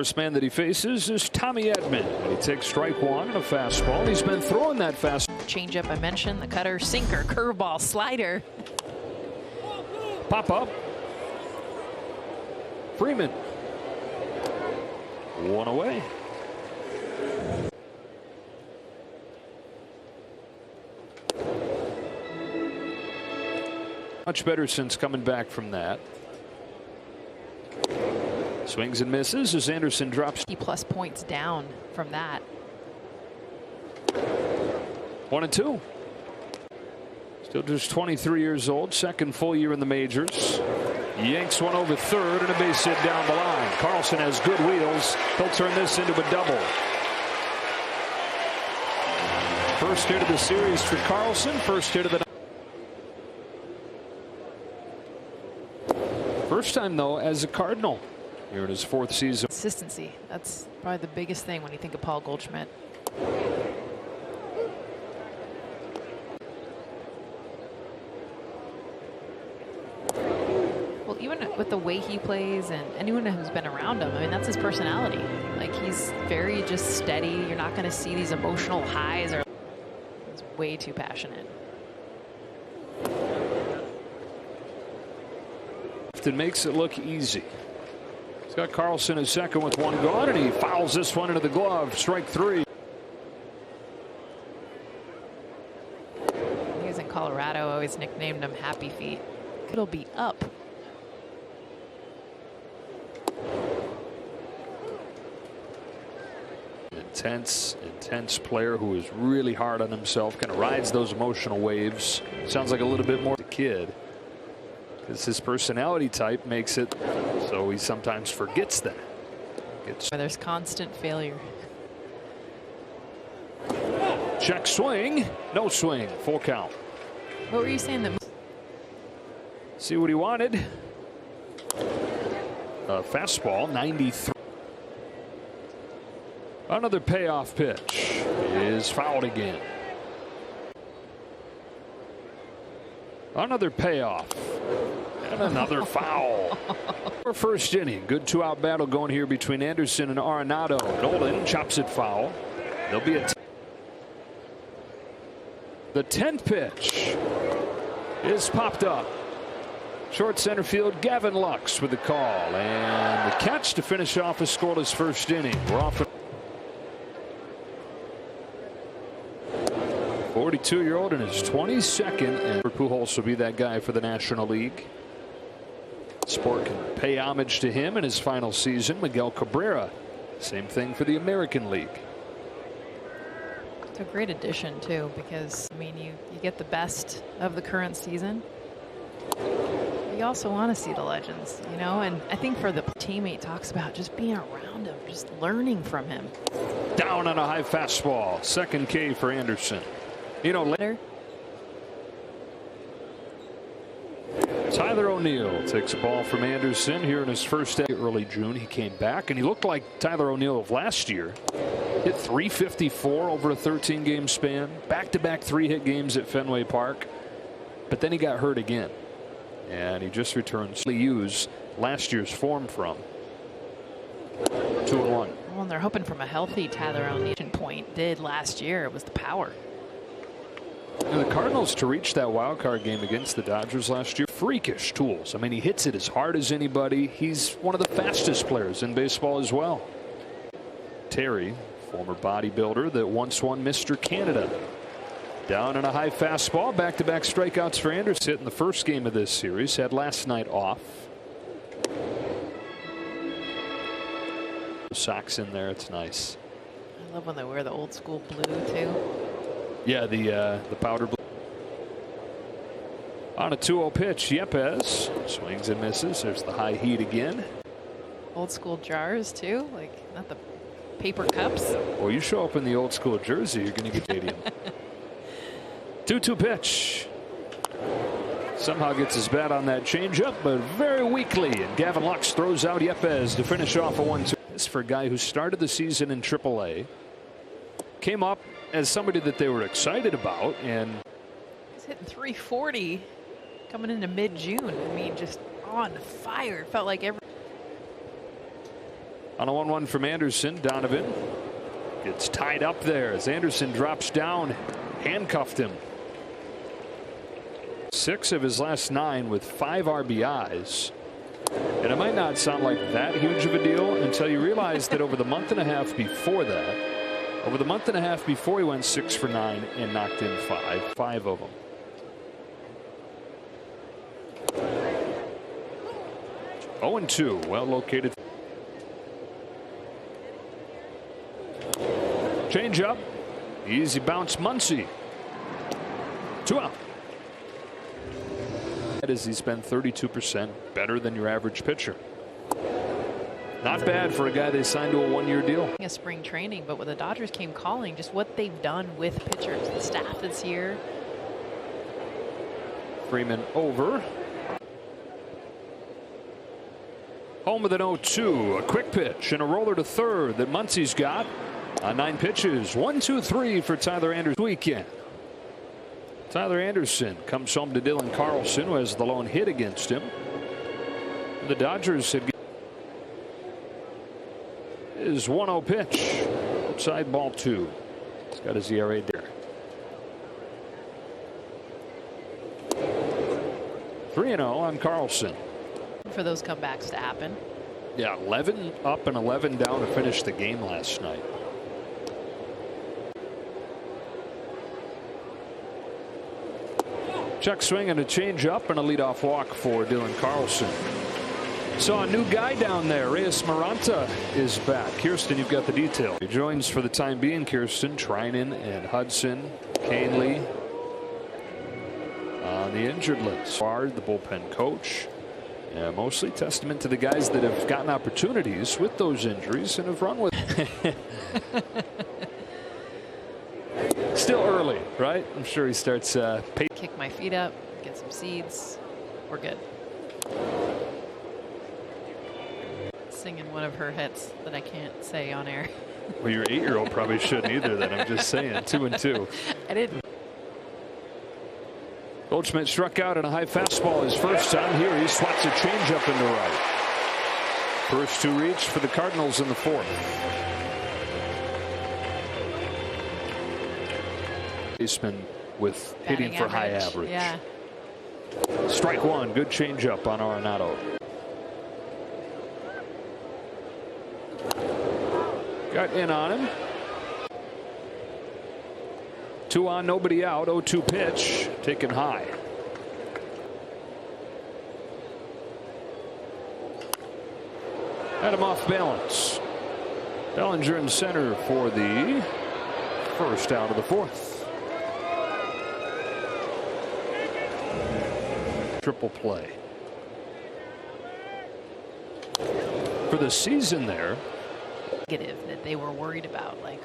First man that he faces is Tommy Edman. He takes strike one and a fastball. He's been throwing that fast. Changeup I mentioned, the cutter, sinker, curveball, slider. Pop up. Freeman. One away. Much better since coming back from that. Swings and misses as Anderson drops. Plus points down from that. 1-2. Still just 23 years old, second full year in the majors. Yanks one over third and a base hit down the line. Carlson has good wheels. He'll turn this into a double. First hit of the series for Carlson. First hit of the first time though as a Cardinal here in his fourth season. Consistency. That's probably the biggest thing when you think of Paul Goldschmidt. Well, even with the way he plays and anyone who's been around him, I mean, that's his personality. Like, he's very just steady. You're not going to see these emotional highs. Or he's way too passionate. It makes it look easy. He's got Carlson at second with one gone, and he fouls this one into the glove. Strike three. He was in Colorado. Always nicknamed him Happy Feet. It'll be up. Intense player who is really hard on himself. Kind of rides those emotional waves. Sounds like a little bit more the kid. Because his personality type makes it so he sometimes forgets that. There's constant failure. Check swing. No swing. Full count. What were you saying? That see what he wanted. Fastball 93. Another payoff pitch is fouled again. Another payoff. And another foul. First inning. Good two-out battle going here between Anderson and Arenado. Nolan chops it foul. There'll be the 10th pitch is popped up. Short center field, Gavin Lux with the call. And the catch to finish off a scoreless first inning. We're off. 42-year-old in his 22nd. And Pujols will be that guy for the National League. Sport can pay homage to him in his final season. Miguel Cabrera, same thing for the American League. It's a great addition too, because I mean you get the best of the current season. You also want to see the legends, you know, and I think for the teammate talks about just being around him, just learning from him. Down on a high fastball. Second K for Anderson. You know, later. Tyler O'Neill takes a ball from Anderson here in his first day. Early June, he came back and he looked like Tyler O'Neill of last year. Hit 354 over a 13-game span. Back-to-back 3-hit games at Fenway Park. But then he got hurt again. And he just returns to use last year's form from. 2-1. Well, and they're hoping from a healthy Tyler O'Neill point did last year. It was the power. And the Cardinals to reach that wild card game against the Dodgers last year. Freakish tools. I mean, he hits it as hard as anybody. He's one of the fastest players in baseball as well. Terry, former bodybuilder that once won Mr. Canada. Down on a high fastball. Back-to-back strikeouts for Anderson in the first game of this series. Had last night off. The Sox in there. It's nice. I love when they wear the old school blue too. Yeah, the powder blue. On a 2-0 pitch, Yepes swings and misses. There's the high heat again. Old school jars too, like not the paper cups. Well, you show up in the old school jersey, you're going to get stadium. 2-2 pitch. Somehow gets his bat on that changeup, but very weakly. And Gavin Lux throws out Yepes to finish off a 1-2. This for a guy who started the season in AAA. Came up as somebody that they were excited about, and he's hitting 340 coming into mid-June. I mean, just on fire. Felt like every On a 1-1 from Anderson, Dawg&Hen gets tied up there as Anderson drops down, handcuffed him. 6 of his last 9 with 5 RBIs. And it might not sound like that huge of a deal until you realize that over the month and a half before that, he went 6 for 9 and knocked in 5 of them. Oh, and 2, well located. Change up, easy bounce, Muncy. 2 out. As he's been 32% better than your average pitcher. Not bad for a guy they signed to a 1-year deal. A spring training, but what the Dodgers came calling, just what they've done with pitchers, the staff that's here. Freeman over. Home with an 0-2, a quick pitch and a roller to third that Muncy's got on 9 pitches. 1-2-3 for Tyler Anderson weekend. Tyler Anderson comes home to Dylan Carlson, who has the lone hit against him. The Dodgers had his 1-0 pitch. Outside ball 2. He's got his ERA there. 3-0 on Carlson. For those comebacks to happen. Yeah, 11 up and 11 down to finish the game last night. Check swing and a change up and a leadoff walk for Dylan Carlson. Saw a new guy down there. Reyes Maranta is back. Kirsten, you've got the detail. He joins for the time being. Kirsten, Trinan, and Hudson, Canley on the injured list. Bard, the bullpen coach. Mostly testament to the guys that have gotten opportunities with those injuries and have run with it. Still early, right? I'm sure he starts kick my feet up, get some seeds. We're good. Singing one of her hits that I can't say on air. Well, your 8-year-old probably shouldn't either. Then I'm just saying, 2-2. I didn't. Goldschmidt struck out on a high fastball his first time. Here he swats a changeup into right. First 2 reach for the Cardinals in the 4th. Baseman with hitting for high average. Yeah. Strike 1. Good changeup on Arenado. Got in on him. 2 on, nobody out. 0-2 pitch taken high. Had him off balance. Bellinger in center for the first out of the 4th. Triple play. For the season there. Negative that they were worried about, like.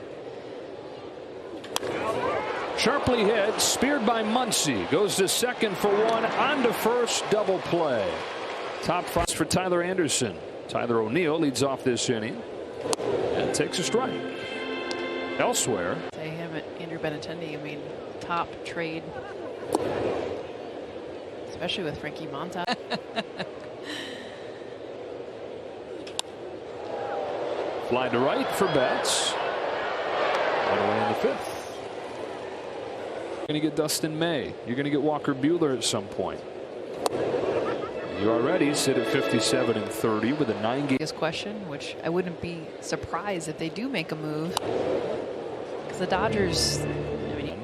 Sharply hit, speared by Muncy. Goes to second for 1, on to first, double play. Top 5 for Tyler Anderson. Tyler O'Neill leads off this inning and takes a strike. Elsewhere. Say him at Andrew Benintendi, I mean, top trade. Especially with Frankie Montas. Fly to right for Betts. One away in the 5th. You're going to get Dustin May. You're going to get Walker Buehler at some point. You already sit at 57 and 30 with a 9-game. This question, which I wouldn't be surprised if they do make a move. Because the Dodgers. I mean,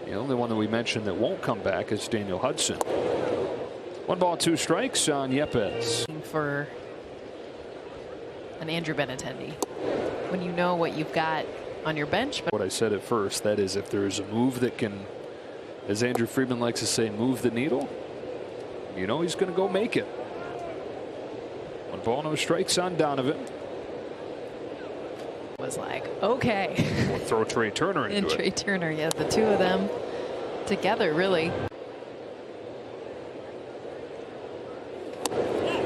the only one that we mentioned that won't come back is Daniel Hudson. 1 ball, 2 strikes on Yepes. For an Andrew Benintendi, when you know what you've got on your bench. But what I said at first, that is, if there is a move that can, as Andrew Friedman likes to say, move the needle, you know he's going to go make it. 1 ball, no strikes on Dawg&Hen. Was like, okay. We'll throw Trey Turner into it. Trey Turner, yeah, the 2 of them together, really.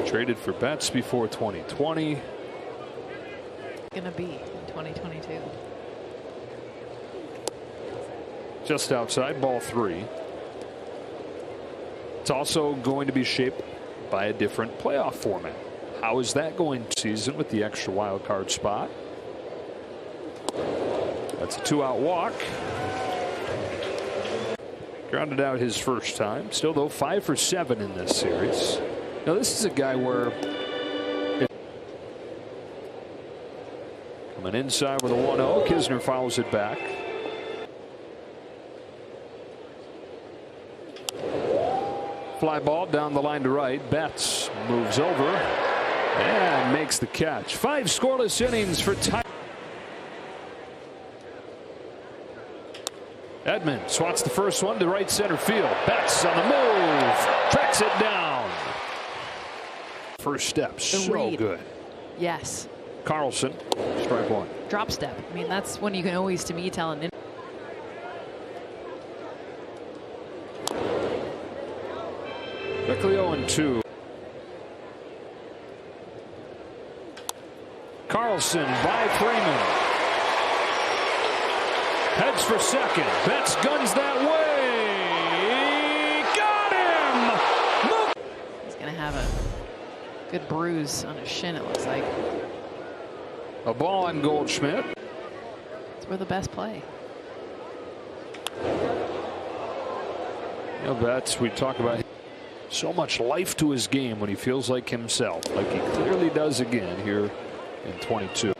Traded for Betts before 2020. Gonna be in 2022. Just outside, ball 3. It's also going to be shaped by a different playoff format. How is that going season with the extra wild card spot? That's a 2-out walk. Grounded out his first time. Still, though, 5 for 7 in this series. Now, this is a guy where coming inside with a 1-0. Kisner fouls it back. Fly ball down the line to right. Betts moves over and makes the catch. 5 scoreless innings for Ty. Edman swats the first one to right center field. Betts on the move. Tracks it down. First step. So good. Yes. Carlson, strike one. Drop step. I mean, that's when you can always, to me, tell an. Quickly 0-2. Carlson by Freeman. Heads for second. Betts guns that way. Got him. He's going to have a good bruise on his shin, it looks like. A ball on Goldschmidt. It's where the best play. You know, Betts, we talk about so much life to his game when he feels like himself, like he clearly does again here in 22.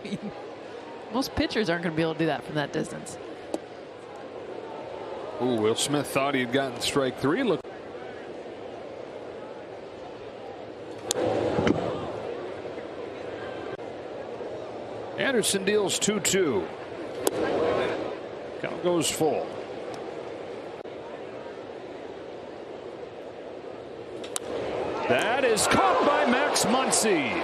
Most pitchers aren't going to be able to do that from that distance. Ooh, Will Smith thought he had gotten strike 3. Look. Anderson deals 2-2. Count goes full. That is caught by Max Muncy.